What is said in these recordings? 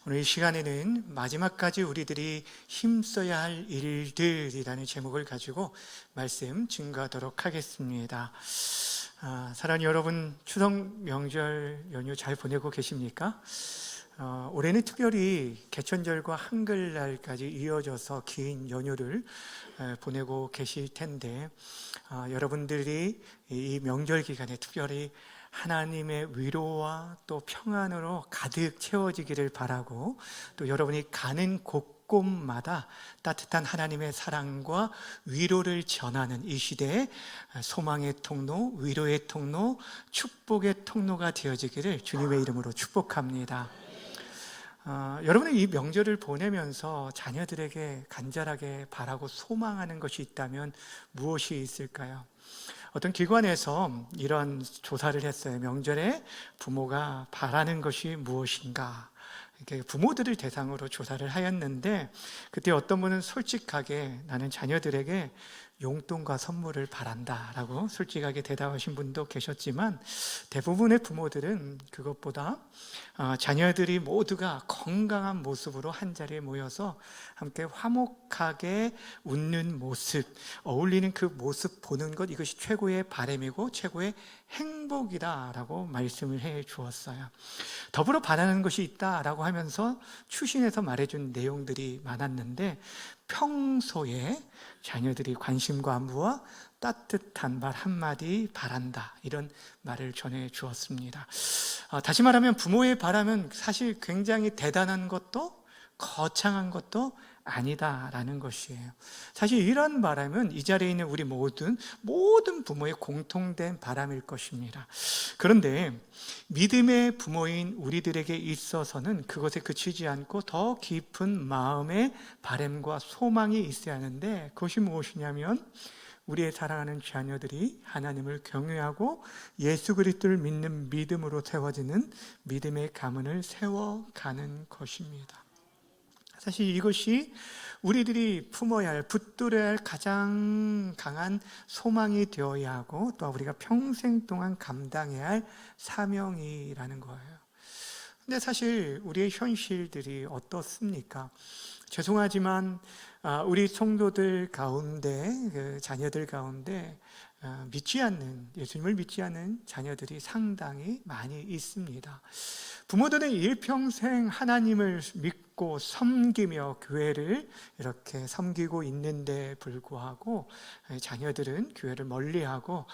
오늘 이 시간에는 마지막까지 우리들이 힘써야 할 일들이라는 제목을 가지고 말씀 증거하도록 하겠습니다. 사랑하는 여러분, 추석 명절 연휴 잘 보내고 계십니까? 올해는 특별히 개천절과 한글날까지 이어져서 긴 연휴를 보내고 계실 텐데, 여러분들이 이 명절 기간에 특별히 하나님의 위로와 또 평안으로 가득 채워지기를 바라고, 또 여러분이 가는 곳곳마다 따뜻한 하나님의 사랑과 위로를 전하는 이 시대에 소망의 통로, 위로의 통로, 축복의 통로가 되어지기를 주님의 이름으로 축복합니다. 여러분은 이 명절을 보내면서 자녀들에게 간절하게 바라고 소망하는 것이 있다면 무엇이 있을까요? 어떤 기관에서 이런 조사를 했어요. 명절에 부모가 바라는 것이 무엇인가? 이렇게 부모들을 대상으로 조사를 하였는데, 그때 어떤 분은 솔직하게 나는 자녀들에게 용돈과 선물을 바란다라고 솔직하게 대답하신 분도 계셨지만, 대부분의 부모들은 그것보다 자녀들이 모두가 건강한 모습으로 한자리에 모여서 함께 화목하게 웃는 모습, 어울리는 그 모습 보는 것, 이것이 최고의 바람이고 최고의 행복이다라고 말씀을 해 주었어요. 더불어 바라는 것이 있다라고 하면서 추신해서 말해준 내용들이 많았는데, 평소에 자녀들이 관심과 안부와 따뜻한 말 한마디 바란다, 이런 말을 전해 주었습니다. 다시 말하면 부모의 바람은 사실 굉장히 대단한 것도 거창한 것도 아니다라는 것이에요. 사실 이런 바람은 이 자리에 있는 우리 모든 부모의 공통된 바람일 것입니다. 그런데 믿음의 부모인 우리들에게 있어서는 그것에 그치지 않고 더 깊은 마음의 바람과 소망이 있어야 하는데, 그것이 무엇이냐면 우리의 사랑하는 자녀들이 하나님을 경외하고 예수 그리스도를 믿는 믿음으로 세워지는 믿음의 가문을 세워가는 것입니다. 사실 이것이 우리들이 품어야 할, 붙들어야 할 가장 강한 소망이 되어야 하고, 또 우리가 평생 동안 감당해야 할 사명이라는 거예요. 근데 사실 우리의 현실들이 어떻습니까? 죄송하지만 우리 성도들 가운데, 자녀들 가운데 믿지 않는, 예수님을 믿지 않는 자녀들이 상당히 많이 있습니다. 부모들은 일평생 하나님을 믿고 섬기며 교회를 이렇게 섬기고 있는데 불구하고 자녀들은 교회를 멀리하고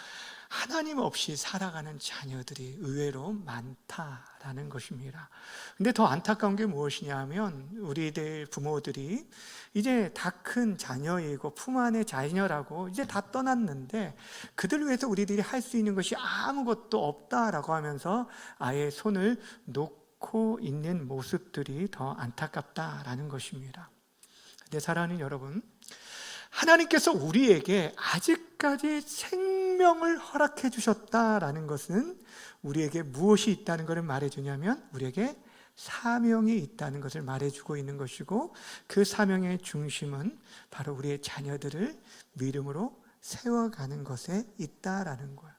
하나님 없이 살아가는 자녀들이 의외로 많다라는 것입니다. 근데 더 안타까운 게 무엇이냐 하면, 우리들 부모들이 이제 다 큰 자녀이고 품 안의 자녀라고 이제 다 떠났는데, 그들 위해서 우리들이 할 수 있는 것이 아무것도 없다라고 하면서 아예 손을 놓고 있는 모습들이 더 안타깝다라는 것입니다. 근데 사랑하는 여러분, 하나님께서 우리에게 아직까지 생명을 허락해 주셨다라는 것은 우리에게 무엇이 있다는 것을 말해주냐면, 우리에게 사명이 있다는 것을 말해주고 있는 것이고, 그 사명의 중심은 바로 우리의 자녀들을 믿음으로 세워가는 것에 있다라는 거예요.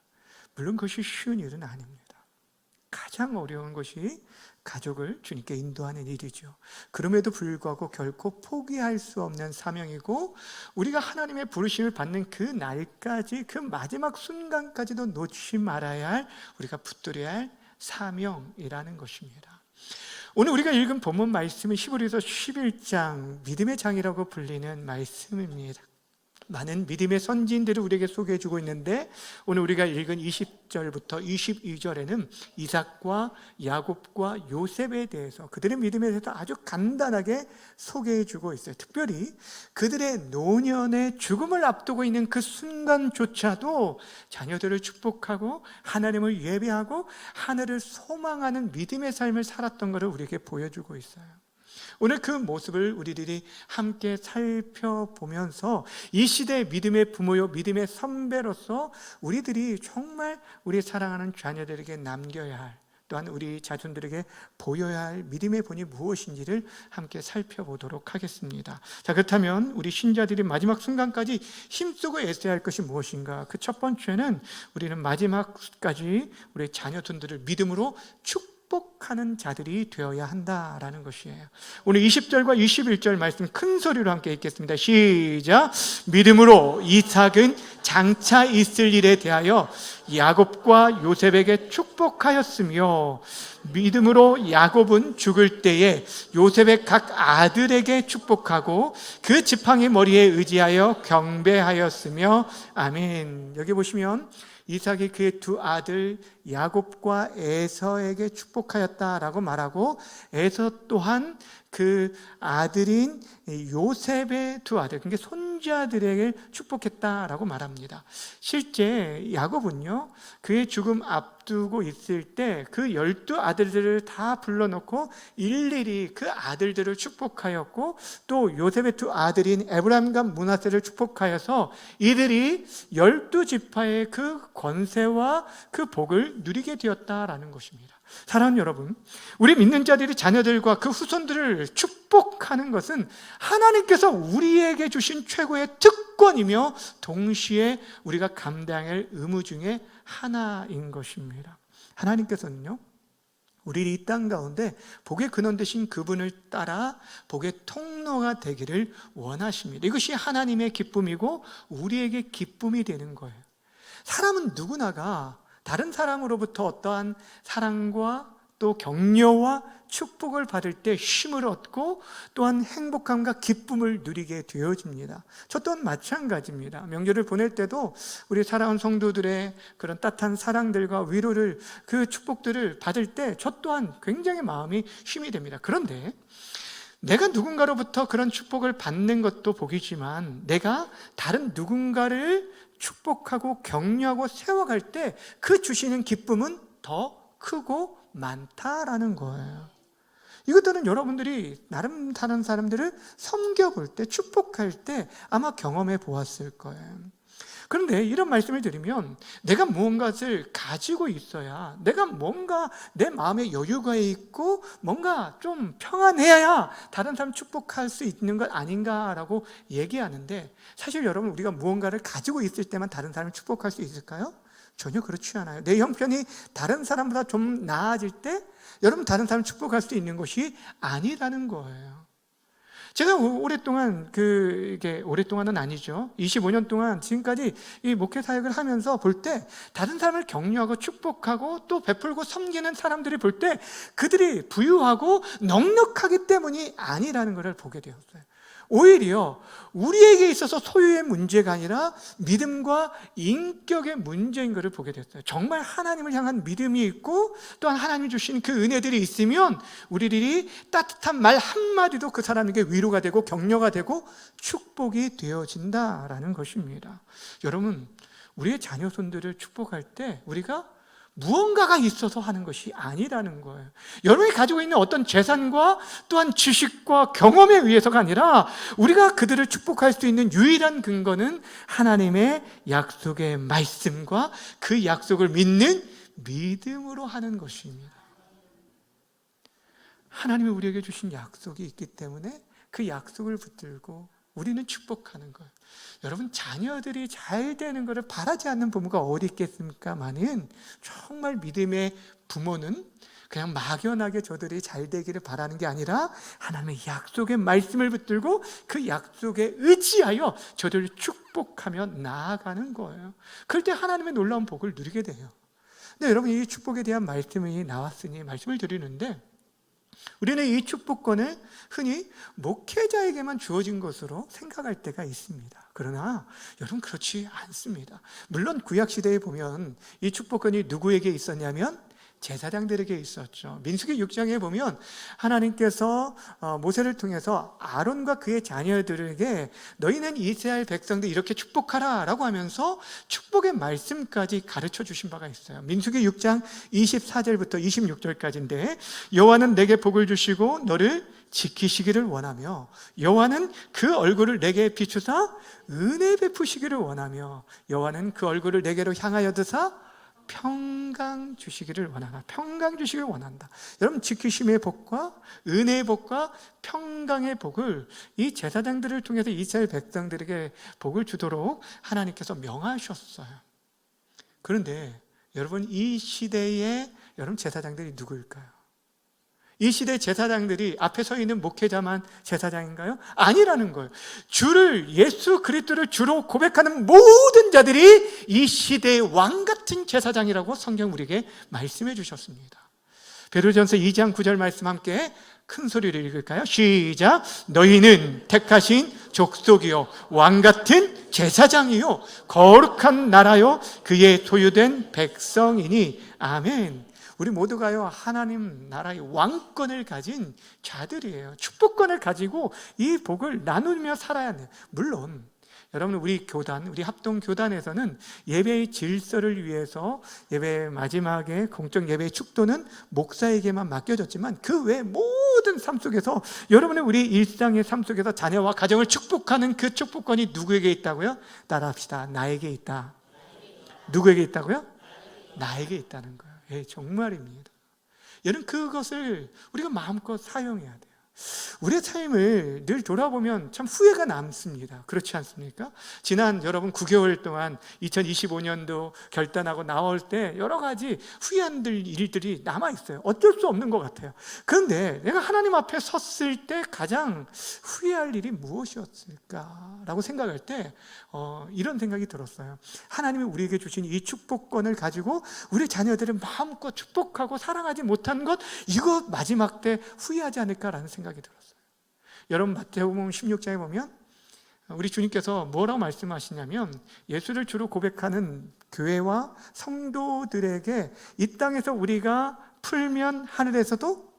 물론 그것이 쉬운 일은 아닙니다. 가장 어려운 것이 가족을 주님께 인도하는 일이죠. 그럼에도 불구하고 결코 포기할 수 없는 사명이고, 우리가 하나님의 부르심을 받는 그 날까지, 그 마지막 순간까지도 놓지 말아야 할, 우리가 붙들어야 할 사명이라는 것입니다. 오늘 우리가 읽은 본문 말씀은 히브리서 11장, 믿음의 장이라고 불리는 말씀입니다. 많은 믿음의 선지인들을 우리에게 소개해 주고 있는데, 오늘 우리가 읽은 20절부터 22절에는 이삭과 야곱과 요셉에 대해서, 그들의 믿음에 대해서 아주 간단하게 소개해 주고 있어요. 특별히 그들의 노년의 죽음을 앞두고 있는 그 순간조차도 자녀들을 축복하고 하나님을 예배하고 하늘을 소망하는 믿음의 삶을 살았던 것을 우리에게 보여주고 있어요. 오늘 그 모습을 우리들이 함께 살펴보면서 이 시대의 믿음의 부모요, 믿음의 선배로서 우리들이 정말 우리 사랑하는 자녀들에게 남겨야 할, 또한 우리 자손들에게 보여야 할 믿음의 본이 무엇인지를 함께 살펴보도록 하겠습니다. 자, 그렇다면 우리 신자들이 마지막 순간까지 힘쓰고 애써야 할 것이 무엇인가? 그 첫 번째는 우리는 마지막까지 우리 자녀들을 믿음으로 축복하는 축복하는 자들이 되어야 한다라는 것이에요. 오늘 20절과 21절 말씀 큰 소리로 함께 읽겠습니다. 시작. 믿음으로 이삭은 장차 있을 일에 대하여 야곱과 요셉에게 축복하였으며, 믿음으로 야곱은 죽을 때에 요셉의 각 아들에게 축복하고 그 지팡이 머리에 의지하여 경배하였으며. 아멘. 여기 보시면 이삭이 그의 두 아들 야곱과 에서에게 축복하였다라고 말하고, 에서 또한 그 아들인 요셉의 두 아들, 그러니까 손자들에게 축복했다라고 말합니다. 실제 야곱은요, 그의 죽음 앞두고 있을 때 그 12아들들을 다 불러놓고 일일이 그 아들들을 축복하였고, 또 요셉의 두 아들인 에브라임과 므낫세를 축복하여서 이들이 12지파의 그 권세와 그 복을 누리게 되었다라는 것입니다. 사랑하는 여러분, 우리 믿는 자들이 자녀들과 그 후손들을 축복하는 것은 하나님께서 우리에게 주신 최고의 특권이며 동시에 우리가 감당할 의무 중에 하나인 것입니다. 하나님께서는요, 우리 이 땅 가운데 복의 근원 되신 그분을 따라 복의 통로가 되기를 원하십니다. 이것이 하나님의 기쁨이고 우리에게 기쁨이 되는 거예요. 사람은 누구나가 다른 사람으로부터 어떠한 사랑과 또 격려와 축복을 받을 때 힘을 얻고 또한 행복함과 기쁨을 누리게 되어집니다. 저 또한 마찬가지입니다. 명절을 보낼 때도 우리 사랑하는 성도들의 그런 따뜻한 사랑들과 위로를, 그 축복들을 받을 때 저 또한 굉장히 마음이 힘이 됩니다. 그런데 내가 누군가로부터 그런 축복을 받는 것도 복이지만 내가 다른 누군가를 축복하고 격려하고 세워갈 때 그 주시는 기쁨은 더 크고 많다라는 거예요. 이것들은 여러분들이 나름 다른 사람들을 섬겨볼 때, 축복할 때 아마 경험해 보았을 거예요. 그런데 이런 말씀을 드리면, 내가 무언가를 가지고 있어야, 내가 뭔가 내 마음에 여유가 있고 뭔가 좀 평안해야 다른 사람 축복할 수 있는 것 아닌가라고 얘기하는데, 사실 여러분, 우리가 무언가를 가지고 있을 때만 다른 사람을 축복할 수 있을까요? 전혀 그렇지 않아요. 내 형편이 다른 사람보다 좀 나아질 때 여러분 다른 사람을 축복할 수 있는 것이 아니라는 거예요. 제가 오랫동안 이게 오랫동안은 아니죠. 25년 동안 지금까지 이 목회 사역을 하면서 볼 때 다른 사람을 격려하고 축복하고 또 베풀고 섬기는 사람들이 볼 때 그들이 부유하고 넉넉하기 때문이 아니라는 것을 보게 되었어요. 오히려 우리에게 있어서 소유의 문제가 아니라 믿음과 인격의 문제인 것을 보게 됐어요. 정말 하나님을 향한 믿음이 있고 또한 하나님이 주신 그 은혜들이 있으면 우리들이 따뜻한 말 한마디도 그 사람에게 위로가 되고 격려가 되고 축복이 되어진다라는 것입니다. 여러분, 우리의 자녀손들을 축복할 때 우리가 무언가가 있어서 하는 것이 아니라는 거예요. 여러분이 가지고 있는 어떤 재산과 또한 지식과 경험에 의해서가 아니라 우리가 그들을 축복할 수 있는 유일한 근거는 하나님의 약속의 말씀과 그 약속을 믿는 믿음으로 하는 것입니다. 하나님이 우리에게 주신 약속이 있기 때문에 그 약속을 붙들고 우리는 축복하는 거예요. 여러분, 자녀들이 잘 되는 것을 바라지 않는 부모가 어디 있겠습니까마는, 정말 믿음의 부모는 그냥 막연하게 저들이 잘 되기를 바라는 게 아니라 하나님의 약속의 말씀을 붙들고 그 약속에 의지하여 저들을 축복하며 나아가는 거예요. 그럴 때 하나님의 놀라운 복을 누리게 돼요. 근데 여러분, 이 축복에 대한 말씀이 나왔으니 말씀을 드리는데, 우리는 이 축복권을 흔히 목회자에게만 주어진 것으로 생각할 때가 있습니다. 그러나 여러분, 그렇지 않습니다. 물론 구약시대에 보면 이 축복권이 누구에게 있었냐면 제사장들에게 있었죠. 민수기 6장에 보면 하나님께서 모세를 통해서 아론과 그의 자녀들에게 너희는 이스라엘 백성들 이렇게 축복하라 라고 하면서 축복의 말씀까지 가르쳐 주신 바가 있어요. 민수기 6장 24절부터 26절까지인데, 여호와는 내게 복을 주시고 너를 지키시기를 원하며 여호와는 그 얼굴을 내게 비추사 은혜 베푸시기를 원하며 여호와는 그 얼굴을 내게로 향하여 드사 평강 주시기를 원하나. 평강 주시기를 원한다. 여러분, 지키심의 복과 은혜의 복과 평강의 복을 이 제사장들을 통해서 이스라엘 백성들에게 복을 주도록 하나님께서 명하셨어요. 그런데 여러분, 이 시대에 여러분 제사장들이 누구일까요? 이 시대 제사장들이 앞에 서 있는 목회자만 제사장인가요? 아니라는 거예요. 주를, 예수 그리스도를 주로 고백하는 모든 자들이 이 시대의 왕 같은 제사장이라고 성경 우리에게 말씀해 주셨습니다. 베드로전서 2장 9절 말씀 함께 큰 소리를 읽을까요? 시작. 너희는 택하신 족속이요 왕 같은 제사장이요 거룩한 나라요 그의 소유된 백성이니. 아멘. 우리 모두가요 하나님 나라의 왕권을 가진 자들이에요. 축복권을 가지고 이 복을 나누며 살아야 해요. 물론 여러분, 우리 교단, 우리 합동교단에서는 예배의 질서를 위해서 예배 마지막에 공적 예배의 축도는 목사에게만 맡겨졌지만 그 외 모든 삶 속에서 여러분의 우리 일상의 삶 속에서 자녀와 가정을 축복하는 그 축복권이 누구에게 있다고요? 따라합시다. 나에게 있다. 누구에게 있다고요? 나에게 있다는 거예요. 예, 정말입니다. 여러분, 그것을 우리가 마음껏 사용해야 돼요. 우리의 삶을 늘 돌아보면 참 후회가 남습니다. 그렇지 않습니까? 지난 여러분 9개월 동안 2025년도 결단하고 나올 때 여러 가지 후회한 일들이 남아있어요. 어쩔 수 없는 것 같아요. 그런데 내가 하나님 앞에 섰을 때 가장 후회할 일이 무엇이었을까라고 생각할 때 이런 생각이 들었어요. 하나님이 우리에게 주신 이 축복권을 가지고 우리 자녀들을 마음껏 축복하고 사랑하지 못한 것, 이거 마지막 때 후회하지 않을까라는 생각이 들었어요. 여러분, 마태복음 16장에 보면 우리 주님께서 뭐라고 말씀하시냐면, 예수를 주로 고백하는 교회와 성도들에게 이 땅에서 우리가 풀면 하늘에서도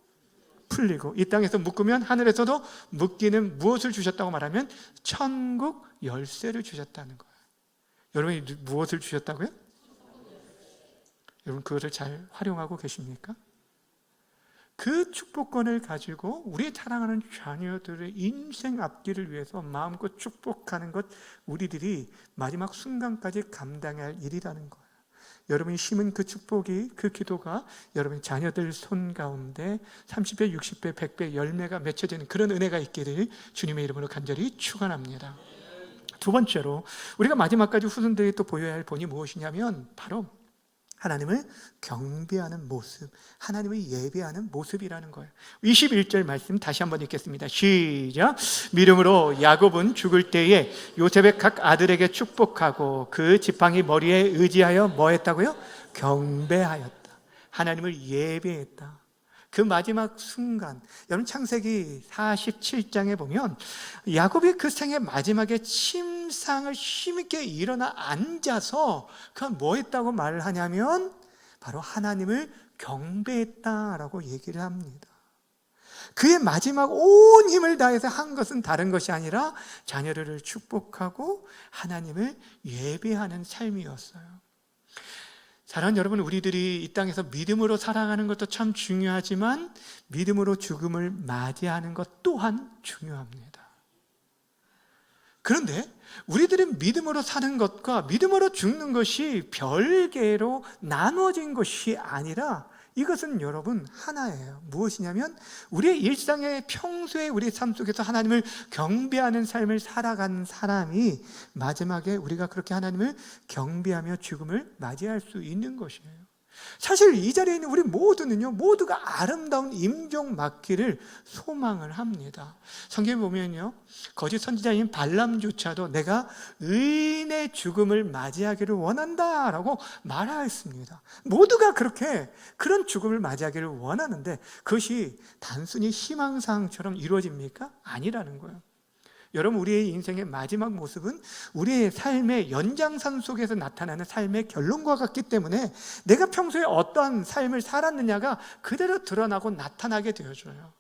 풀리고 이 땅에서 묶으면 하늘에서도 묶이는 무엇을 주셨다고 말하면 천국 열쇠를 주셨다는 거예요. 여러분이 무엇을 주셨다고요? 여러분, 그것을 잘 활용하고 계십니까? 그 축복권을 가지고 우리 사랑하는 자녀들의 인생 앞길을 위해서 마음껏 축복하는 것, 우리들이 마지막 순간까지 감당해야 할 일이라는 거예요. 여러분이 심은 그 축복이, 그 기도가 여러분 자녀들 손 가운데 30배, 60배, 100배 열매가 맺혀지는 그런 은혜가 있기를 주님의 이름으로 간절히 축원합니다. 두 번째로 우리가 마지막까지 후손들이 또 보여야 할 본이 무엇이냐면 바로 하나님을 경배하는 모습, 하나님을 예배하는 모습이라는 거예요. 21절 말씀 다시 한번 읽겠습니다. 시작. 믿음으로 야곱은 죽을 때에 요셉의 각 아들에게 축복하고 그 지팡이 머리에 의지하여 뭐 했다고요? 경배하였다. 하나님을 예배했다. 그 마지막 순간, 여러분 창세기 47장에 보면 야곱이 그 생의 마지막에 침상을 힘있게 일어나 앉아서 그건 뭐 했다고 말을 하냐면 바로 하나님을 경배했다라고 얘기를 합니다. 그의 마지막 온 힘을 다해서 한 것은 다른 것이 아니라 자녀를 축복하고 하나님을 예배하는 삶이었어요. 사랑하는 여러분, 우리들이 이 땅에서 믿음으로 살아가는 것도 참 중요하지만 믿음으로 죽음을 맞이하는 것 또한 중요합니다. 그런데 우리들은 믿음으로 사는 것과 믿음으로 죽는 것이 별개로 나눠진 것이 아니라 이것은 여러분 하나예요. 무엇이냐면 우리의 일상의 평소에 우리 삶 속에서 하나님을 경배하는 삶을 살아가는 사람이 마지막에 우리가 그렇게 하나님을 경배하며 죽음을 맞이할 수 있는 것이에요. 사실 이 자리에 있는 우리 모두는요, 모두가 아름다운 임종 맞기를 소망을 합니다. 성경에 보면요, 거짓 선지자인 발람조차도 내가 의인의 죽음을 맞이하기를 원한다라고 말하였습니다. 모두가 그렇게 그런 죽음을 맞이하기를 원하는데 그것이 단순히 희망사항처럼 이루어집니까? 아니라는 거예요. 여러분, 우리의 인생의 마지막 모습은 우리의 삶의 연장선 속에서 나타나는 삶의 결론과 같기 때문에 내가 평소에 어떠한 삶을 살았느냐가 그대로 드러나고 나타나게 되어줘요.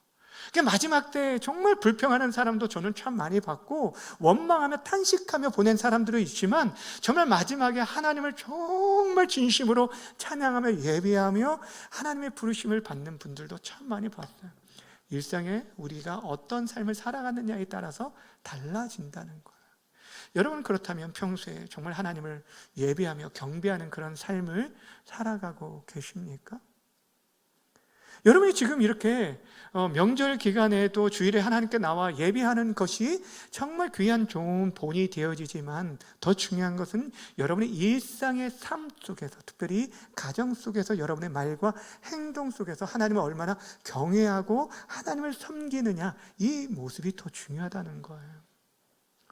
마지막 때 정말 불평하는 사람도 저는 참 많이 봤고 원망하며 탄식하며 보낸 사람들도 있지만 정말 마지막에 하나님을 정말 진심으로 찬양하며 예배하며 하나님의 부르심을 받는 분들도 참 많이 봤어요. 일상에 우리가 어떤 삶을 살아가느냐에 따라서 달라진다는 거예요. 여러분, 그렇다면 평소에 정말 하나님을 예배하며 경배하는 그런 삶을 살아가고 계십니까? 여러분이 지금 이렇게 명절 기간에도 주일에 하나님께 나와 예배하는 것이 정말 귀한 좋은 본이 되어지지만 더 중요한 것은 여러분의 일상의 삶 속에서, 특별히 가정 속에서 여러분의 말과 행동 속에서 하나님을 얼마나 경외하고 하나님을 섬기느냐, 이 모습이 더 중요하다는 거예요.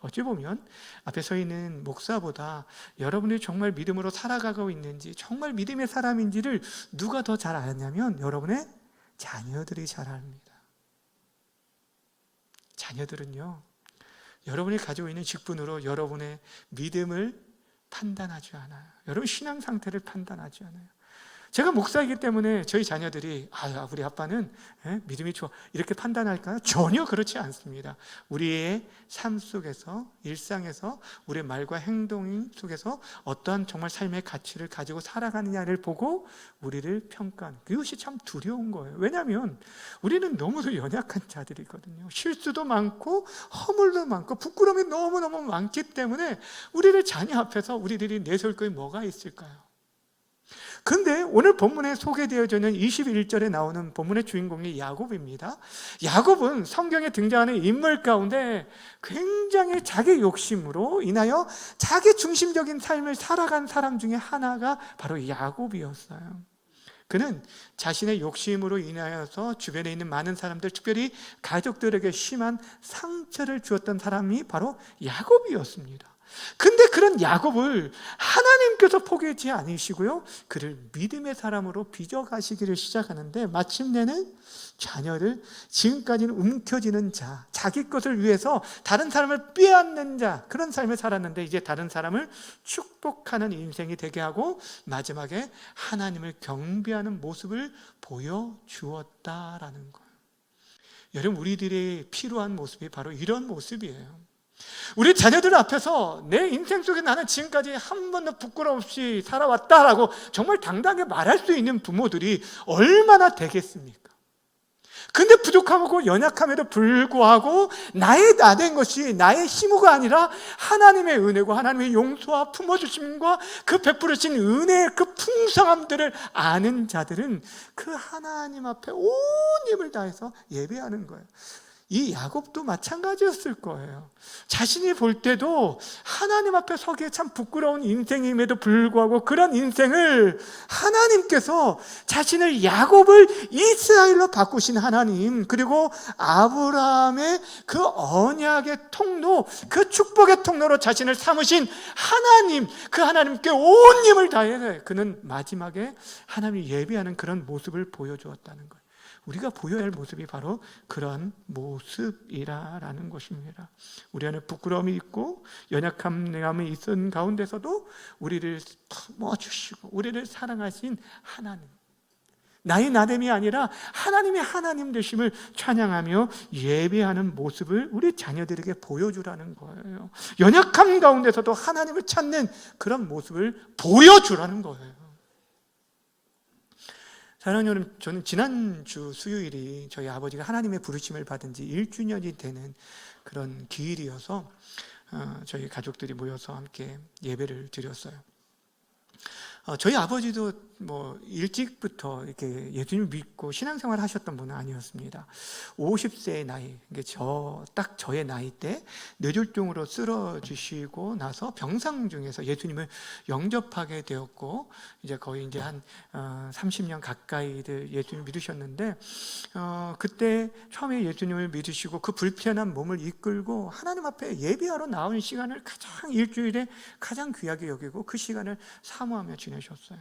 어찌 보면 앞에 서 있는 목사보다 여러분이 정말 믿음으로 살아가고 있는지, 정말 믿음의 사람인지를 누가 더 잘 아냐면 여러분의 자녀들이 잘 압니다. 자녀들은요, 여러분이 가지고 있는 직분으로 여러분의 믿음을 판단하지 않아요. 여러분 신앙 상태를 판단하지 않아요. 제가 목사이기 때문에 저희 자녀들이 우리 아빠는 믿음이 좋아 이렇게 판단할까요? 전혀 그렇지 않습니다. 우리의 삶 속에서, 일상에서, 우리의 말과 행동 속에서 어떠한 정말 삶의 가치를 가지고 살아가느냐를 보고 우리를 평가하는, 그것이 참 두려운 거예요. 왜냐하면 우리는 너무도 연약한 자들이거든요. 실수도 많고 허물도 많고 부끄러움이 너무너무 많기 때문에 우리를 자녀 앞에서 우리들이 내세울 것이 뭐가 있을까요? 근데 오늘 본문에 소개되어져 있는 21절에 나오는 본문의 주인공이 야곱입니다. 야곱은 성경에 등장하는 인물 가운데 굉장히 자기 욕심으로 인하여 자기 중심적인 삶을 살아간 사람 중에 하나가 바로 야곱이었어요. 그는 자신의 욕심으로 인하여서 주변에 있는 많은 사람들, 특별히 가족들에게 심한 상처를 주었던 사람이 바로 야곱이었습니다. 근데 그런 야곱을 하나님께서 포기하지 않으시고요, 그를 믿음의 사람으로 빚어가시기를 시작하는데, 마침내는 자녀를, 지금까지는 움켜쥐는 자, 자기 것을 위해서 다른 사람을 빼앗는 자, 그런 삶을 살았는데 이제 다른 사람을 축복하는 인생이 되게 하고 마지막에 하나님을 경배하는 모습을 보여주었다라는 거예요. 여러분, 우리들이 필요한 모습이 바로 이런 모습이에요. 우리 자녀들 앞에서 내 인생 속에 나는 지금까지 한 번도 부끄러움 없이 살아왔다라고 정말 당당하게 말할 수 있는 부모들이 얼마나 되겠습니까? 근데 부족하고 연약함에도 불구하고 나의 나된 것이 나의 힘우가 아니라 하나님의 은혜고 하나님의 용서와 품어주심과 그 베풀으신 은혜의 그 풍성함들을 아는 자들은 그 하나님 앞에 온 힘을 다해서 예배하는 거예요. 이 야곱도 마찬가지였을 거예요. 자신이 볼 때도 하나님 앞에 서기에 참 부끄러운 인생임에도 불구하고 그런 인생을 하나님께서 자신을 야곱을 이스라엘로 바꾸신 하나님, 그리고 아브라함의 그 언약의 통로, 그 축복의 통로로 자신을 삼으신 하나님, 그 하나님께 온 힘을 다해 그는 마지막에 하나님을 예배하는 그런 모습을 보여주었다는 거예요. 우리가 보여야 할 모습이 바로 그러한 모습이라는 것입니다. 우리 안에 부끄러움이 있고 연약함이 있은 가운데서도 우리를 품어주시고 우리를 사랑하신 하나님, 나의 나됨이 아니라 하나님의 하나님 되심을 찬양하며 예배하는 모습을 우리 자녀들에게 보여주라는 거예요. 연약함 가운데서도 하나님을 찾는 그런 모습을 보여주라는 거예요. 사랑하는 여러분, 저는 지난주 수요일이 저희 아버지가 하나님의 부르심을 받은 지 1주년이 되는 그런 기일이어서 저희 가족들이 모여서 함께 예배를 드렸어요. 저희 아버지도 일찍부터 이렇게 예수님을 믿고 신앙생활 하셨던 분은 아니었습니다. 50세의 나이, 딱 저의 나이 때 뇌졸중으로 쓰러지시고 나서 병상 중에서 예수님을 영접하게 되었고, 이제 거의 한 30년 가까이들 예수님을 믿으셨는데, 그때 처음에 예수님을 믿으시고 그 불편한 몸을 이끌고 하나님 앞에 예배하러 나온 시간을 일주일에 가장 귀하게 여기고 그 시간을 사모하며 지내셨어요.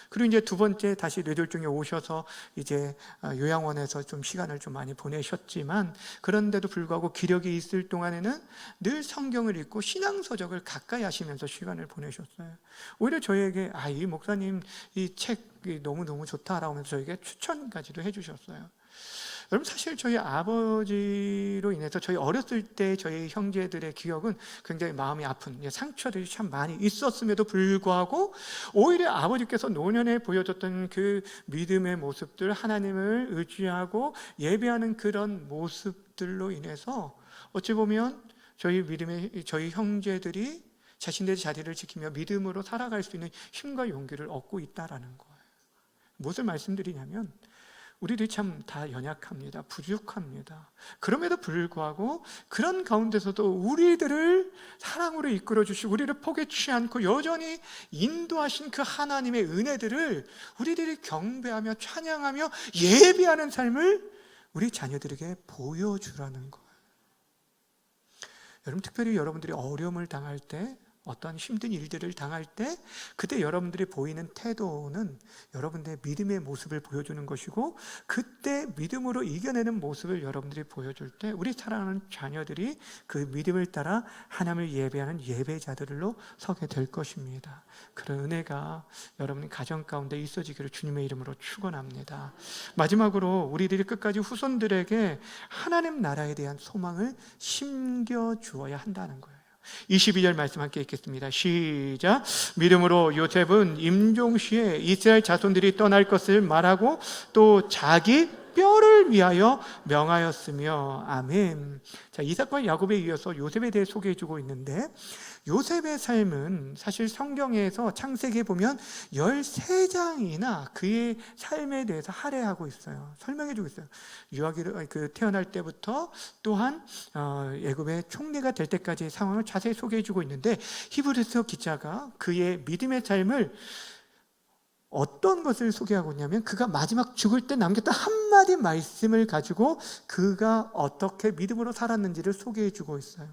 그리고 이제 두 번째 다시 뇌졸중에 오셔서 이제 요양원에서 좀 시간을 좀 많이 보내셨지만, 그런데도 불구하고 기력이 있을 동안에는 늘 성경을 읽고 신앙서적을 가까이 하시면서 시간을 보내셨어요. 오히려 저에게 이 목사님 이 책이 너무너무 좋다라고 하면서 저에게 추천까지도 해주셨어요. 여러분, 사실 저희 아버지로 인해서 저희 어렸을 때 저희 형제들의 기억은 굉장히 마음이 아픈 상처들이 참 많이 있었음에도 불구하고 오히려 아버지께서 노년에 보여줬던 그 믿음의 모습들, 하나님을 의지하고 예배하는 그런 모습들로 인해서 어찌 보면 저희 형제들이 자신들의 자리를 지키며 믿음으로 살아갈 수 있는 힘과 용기를 얻고 있다라는 거예요. 무엇을 말씀드리냐면, 우리들이 참 다 연약합니다. 부족합니다. 그럼에도 불구하고 그런 가운데서도 우리들을 사랑으로 이끌어 주시고 우리를 포기치 않고 여전히 인도하신 그 하나님의 은혜들을 우리들이 경배하며 찬양하며 예배하는 삶을 우리 자녀들에게 보여주라는 거예요. 여러분, 특별히 여러분들이 어려움을 당할 때, 어떤 힘든 일들을 당할 때 그때 여러분들이 보이는 태도는 여러분들의 믿음의 모습을 보여주는 것이고, 그때 믿음으로 이겨내는 모습을 여러분들이 보여줄 때 우리 사랑하는 자녀들이 그 믿음을 따라 하나님을 예배하는 예배자들로 서게 될 것입니다. 그런 은혜가 여러분 가정 가운데 있어지기를 주님의 이름으로 축원합니다. 마지막으로 우리들이 끝까지 후손들에게 하나님 나라에 대한 소망을 심겨주어야 한다는 거예요. 22절 말씀 함께 읽겠습니다. 시작. 믿음으로 요셉은 임종시에 이스라엘 자손들이 떠날 것을 말하고 또 자기 뼈를 위하여 명하였으며. 아멘. 자, 이삭과 야곱에 이어서 요셉에 대해 소개해주고 있는데, 요셉의 삶은 사실 성경에서 창세기에 보면 13장이나 그의 삶에 대해서 할애하고 있어요. 설명해주고 있어요. 태어날 때부터 또한 애굽의 총리가 될 때까지의 상황을 자세히 소개해주고 있는데, 히브리서 기자가 그의 믿음의 삶을 어떤 것을 소개하고 있냐면, 그가 마지막 죽을 때 남겼던 한마디 말씀을 가지고 그가 어떻게 믿음으로 살았는지를 소개해주고 있어요.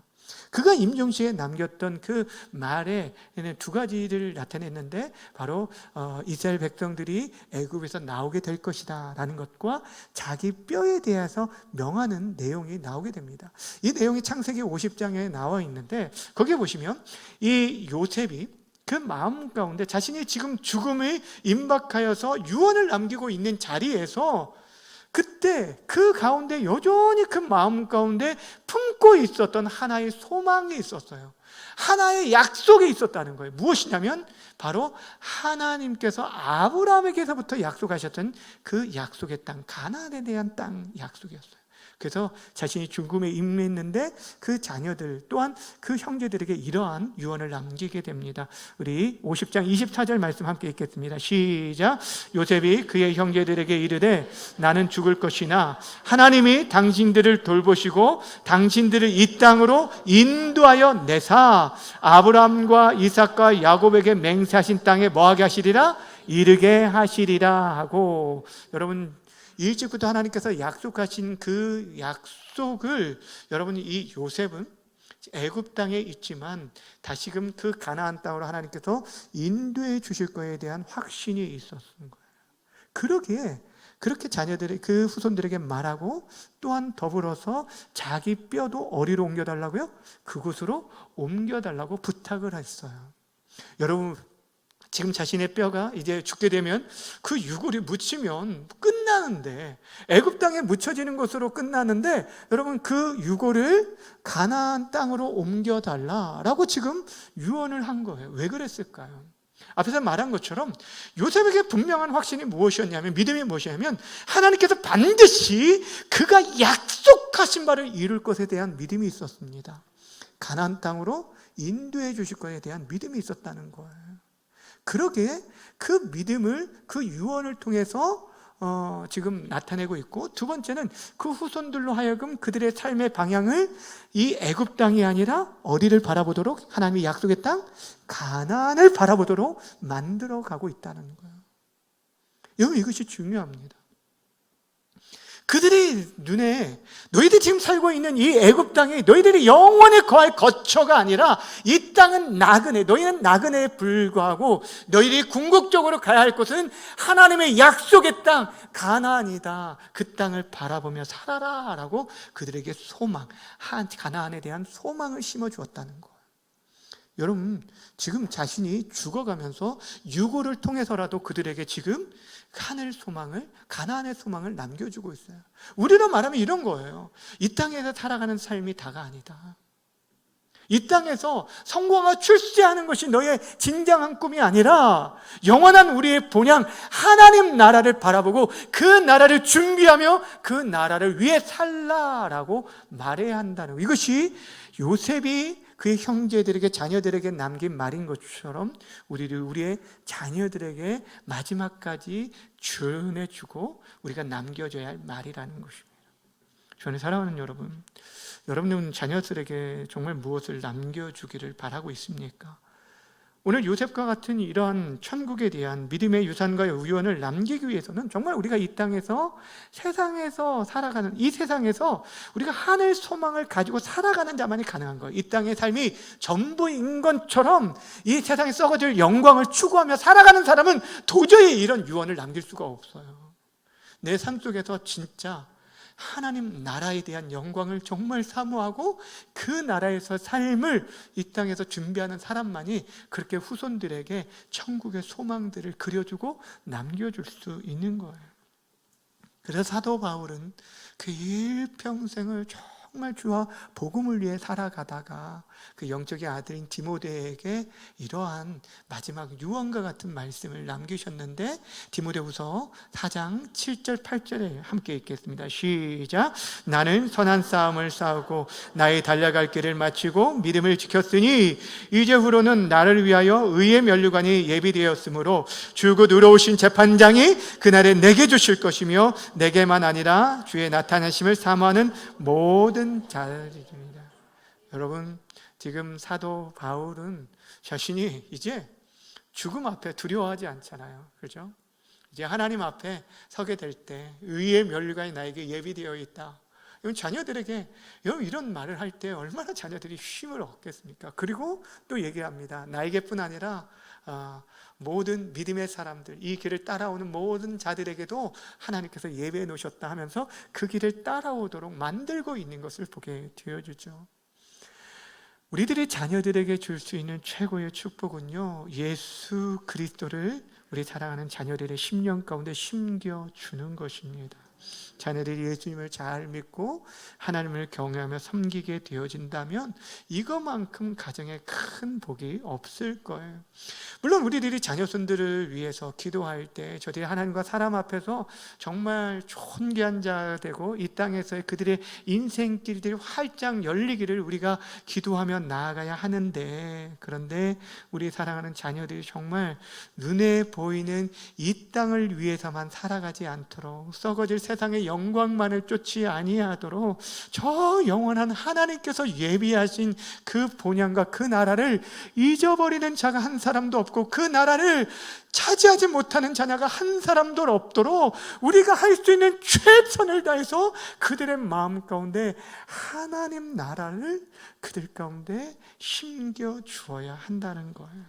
그가 임종시에 남겼던 그 말에 두 가지를 나타냈는데, 바로 이스라엘 백성들이 애굽에서 나오게 될 것이다 라는 것과 자기 뼈에 대해서 명하는 내용이 나오게 됩니다. 이 내용이 창세기 50장에 나와 있는데, 거기에 보시면 이 요셉이 그 마음 가운데 자신이 지금 죽음에 임박하여서 유언을 남기고 있는 자리에서 그때 그 가운데 여전히 그 마음 가운데 품고 있었던 하나의 소망이 있었어요. 하나의 약속이 있었다는 거예요. 무엇이냐면 바로 하나님께서 아브라함에게서부터 약속하셨던 그 약속의 땅, 가나안에 대한 땅 약속이었어요. 그래서 자신이 죽음에 임했는데 그 자녀들 또한 그 형제들에게 이러한 유언을 남기게 됩니다. 우리 50장 24절 말씀 함께 읽겠습니다. 시작. 요셉이 그의 형제들에게 이르되 나는 죽을 것이나 하나님이 당신들을 돌보시고 당신들을 이 땅으로 인도하여 내사 아브라함과 이삭과 야곱에게 맹세하신 땅에 뭐하게 하시리라? 이르게 하시리라 하고. 여러분, 일찍부터 하나님께서 약속하신 그 약속을 여러분이 이 요셉은 애굽 땅에 있지만 다시금 그 가나안 땅으로 하나님께서 인도해 주실 거에 대한 확신이 있었던 거예요. 그러기에 그렇게 자녀들의 그 후손들에게 말하고 또한 더불어서 자기 뼈도 어디로 옮겨달라고요? 그곳으로 옮겨달라고 부탁을 했어요. 여러분, 지금 자신의 뼈가 이제 죽게 되면 그 유골이 묻히면 끝나는데, 애굽 땅에 묻혀지는 것으로 끝나는데, 여러분 그 유골을 가나안 땅으로 옮겨달라라고 지금 유언을 한 거예요. 왜 그랬을까요? 앞에서 말한 것처럼 요셉에게 분명한 확신이 무엇이었냐면, 믿음이 무엇이냐면 하나님께서 반드시 그가 약속하신 바를 이룰 것에 대한 믿음이 있었습니다. 가나안 땅으로 인도해 주실 것에 대한 믿음이 있었다는 거예요. 그러기에 그 믿음을, 그 유언을 통해서 지금 나타내고 있고, 두 번째는 그 후손들로 하여금 그들의 삶의 방향을 이 애굽 땅이 아니라 어디를 바라보도록, 하나님의 약속의 땅 가나안을 바라보도록 만들어 가고 있다는 거예요. 여러분, 이것이 중요합니다. 그들의 눈에 너희들이 지금 살고 있는 이 애굽 땅이 너희들이 영원히 거할 거처가 아니라 이 땅은 나그네, 너희는 나그네에 불과하고 너희들이 궁극적으로 가야 할 곳은 하나님의 약속의 땅 가나안이다. 그 땅을 바라보며 살아라 라고 그들에게 소망, 가나안에 대한 소망을 심어주었다는 거예요. 여러분, 지금 자신이 죽어가면서 유고를 통해서라도 그들에게 지금 하늘 소망을, 가나안의 소망을 남겨주고 있어요. 우리로 말하면 이런 거예요. 이 땅에서 살아가는 삶이 다가 아니다. 이 땅에서 성공하고 출세하는 것이 너의 진정한 꿈이 아니라 영원한 우리의 본향 하나님 나라를 바라보고 그 나라를 준비하며 그 나라를 위해 살라라고 말해야 한다는 것. 이것이 요셉이 그의 형제들에게 자녀들에게 남긴 말인 것처럼 우리를 우리의 자녀들에게 마지막까지 전해주고 우리가 남겨줘야 할 말이라는 것입니다. 저는 사랑하는 여러분, 여러분은 자녀들에게 정말 무엇을 남겨주기를 바라고 있습니까? 오늘 요셉과 같은 이러한 천국에 대한 믿음의 유산과 유언을 남기기 위해서는 정말 우리가 이 땅에서 세상에서 살아가는 이 세상에서 우리가 하늘 소망을 가지고 살아가는 자만이 가능한 거예요. 이 땅의 삶이 전부인 것처럼 이 세상에 썩어질 영광을 추구하며 살아가는 사람은 도저히 이런 유언을 남길 수가 없어요. 내 삶 속에서 진짜 하나님 나라에 대한 영광을 정말 사모하고 그 나라에서 삶을 이 땅에서 준비하는 사람만이 그렇게 후손들에게 천국의 소망들을 그려주고 남겨줄 수 있는 거예요. 그래서 사도 바울은 그 일평생을 정말 주와 복음을 위해 살아가다가 그 영적인 아들인 디모데에게 이러한 마지막 유언과 같은 말씀을 남기셨는데, 디모데후서 4장 7절 8절에 함께 읽겠습니다. 시작. 나는 선한 싸움을 싸우고 나의 달려갈 길을 마치고 믿음을 지켰으니 이제후로는 나를 위하여 의의 면류관이 예비되었으므로 주곧 의로우신 재판장이 그날에 내게 주실 것이며 내게만 아니라 주의 나타나심을 사모하는 모든 자들이니라. 여러분, 지금 사도 바울은 자신이 이제 죽음 앞에 두려워하지 않잖아요. 그렇죠? 이제 하나님 앞에 서게 될 때 의의 면류관이 나에게 예비되어 있다. 이건 자녀들에게 이런 말을 할 때 얼마나 자녀들이 힘을 얻겠습니까? 그리고 또 얘기합니다. 나에게뿐 아니라 모든 믿음의 사람들, 이 길을 따라오는 모든 자들에게도 하나님께서 예배해 놓으셨다 하면서 그 길을 따라오도록 만들고 있는 것을 보게 되어주죠. 우리들이 자녀들에게 줄 수 있는 최고의 축복은요, 예수 그리스도를 우리 사랑하는 자녀들의 심령 가운데 심겨주는 것입니다. 자녀들이 예수님을 잘 믿고 하나님을 경외하며 섬기게 되어진다면 이것만큼 가정에 큰 복이 없을 거예요. 물론 우리들이 자녀손들을 위해서 기도할 때 저들이 하나님과 사람 앞에서 정말 존귀한 자 되고 이 땅에서의 그들의 인생길들이 활짝 열리기를 우리가 기도하며 나아가야 하는데, 그런데 우리 사랑하는 자녀들이 정말 눈에 보이는 이 땅을 위해서만 살아가지 않도록, 썩어질 세상의 영광만을 쫓지 아니하도록 저 영원한 하나님께서 예비하신 그 본향과 그 나라를 잊어버리는 자가 한 사람도 없고 그 나라를 차지하지 못하는 자녀가 한 사람도 없도록 우리가 할 수 있는 최선을 다해서 그들의 마음 가운데 하나님 나라를 그들 가운데 심겨 주어야 한다는 거예요.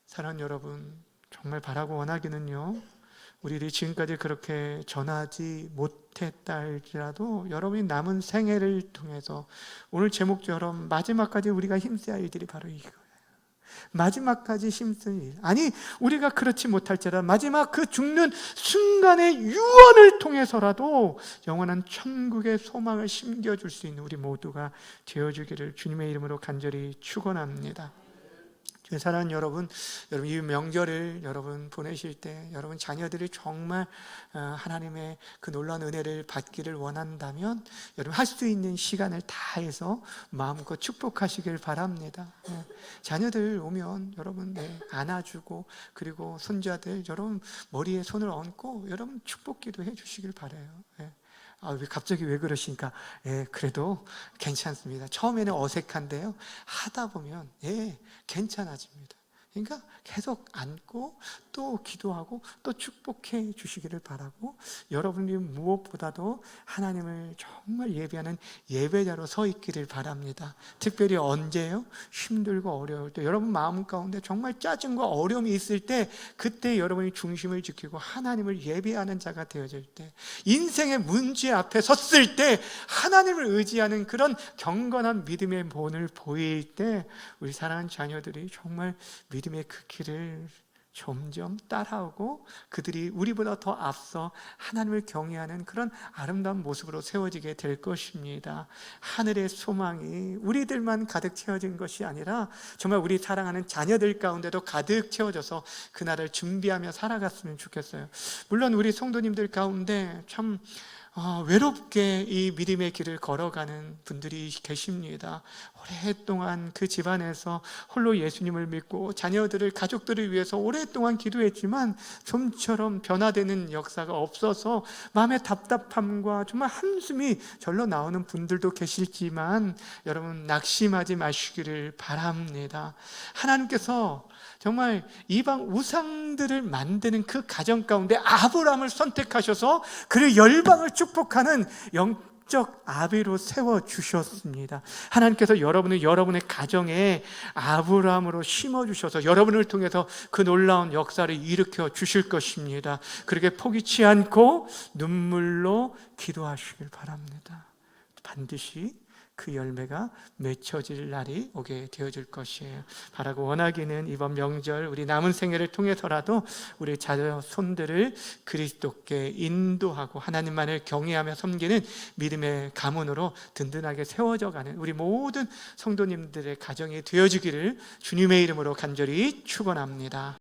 사랑하는 여러분, 정말 바라고 원하기는요, 우리들이 지금까지 그렇게 전하지 못했다 할지라도 여러분이 남은 생애를 통해서 오늘 제목처럼 마지막까지 우리가 힘써야 할 일들이 바로 이거예요. 마지막까지 힘쓴 일. 아니, 우리가 그렇지 못할지라도 마지막 그 죽는 순간의 유언을 통해서라도 영원한 천국의 소망을 심겨줄 수 있는 우리 모두가 되어주기를 주님의 이름으로 간절히 축원합니다. 사랑하는 여러분, 이 명절을 여러분 보내실 때 여러분 자녀들이 정말 하나님의 그 놀라운 은혜를 받기를 원한다면 여러분 할 수 있는 시간을 다해서 마음껏 축복하시길 바랍니다. 자녀들 오면 여러분 안아주고, 그리고 손자들 여러분 머리에 손을 얹고 여러분 축복기도 해주시길 바라요. 갑자기 왜 그러십니까? 그래도 괜찮습니다. 처음에는 어색한데요, 하다 보면 괜찮아집니다. 그러니까 계속 안고 또 기도하고 또 축복해 주시기를 바라고, 여러분이 무엇보다도 하나님을 정말 예배하는 예배자로 서 있기를 바랍니다. 특별히 언제요? 힘들고 어려울 때, 여러분 마음 가운데 정말 짜증과 어려움이 있을 때, 그때 여러분이 중심을 지키고 하나님을 예배하는 자가 되어질 때, 인생의 문제 앞에 섰을 때 하나님을 의지하는 그런 경건한 믿음의 본을 보일 때 우리 사랑하는 자녀들이 정말 믿음의 그 길을 점점 따라오고 그들이 우리보다 더 앞서 하나님을 경외하는 그런 아름다운 모습으로 세워지게 될 것입니다. 하늘의 소망이 우리들만 가득 채워진 것이 아니라 정말 우리 사랑하는 자녀들 가운데도 가득 채워져서 그날을 준비하며 살아갔으면 좋겠어요. 물론 우리 성도님들 가운데 참 외롭게 이 믿음의 길을 걸어가는 분들이 계십니다. 오랫동안 그 집안에서 홀로 예수님을 믿고 자녀들을, 가족들을 위해서 오랫동안 기도했지만 좀처럼 변화되는 역사가 없어서 마음의 답답함과 정말 한숨이 절로 나오는 분들도 계실지만 여러분 낙심하지 마시기를 바랍니다. 하나님께서 정말 이방 우상들을 만드는 그 가정 가운데 아브라함을 선택하셔서 그를 열방을 축복하는 영적 아비로 세워주셨습니다. 하나님께서 여러분을 여러분의 가정에 아브라함으로 심어주셔서 여러분을 통해서 그 놀라운 역사를 일으켜 주실 것입니다. 그렇게 포기치 않고 눈물로 기도하시길 바랍니다. 반드시 그 열매가 맺혀질 날이 오게 되어질 것이에요. 바라고 원하기는 이번 명절 우리 남은 생애를 통해서라도 우리 자손들을 그리스도께 인도하고 하나님만을 경외하며 섬기는 믿음의 가문으로 든든하게 세워져가는 우리 모든 성도님들의 가정이 되어지기를 주님의 이름으로 간절히 축원합니다.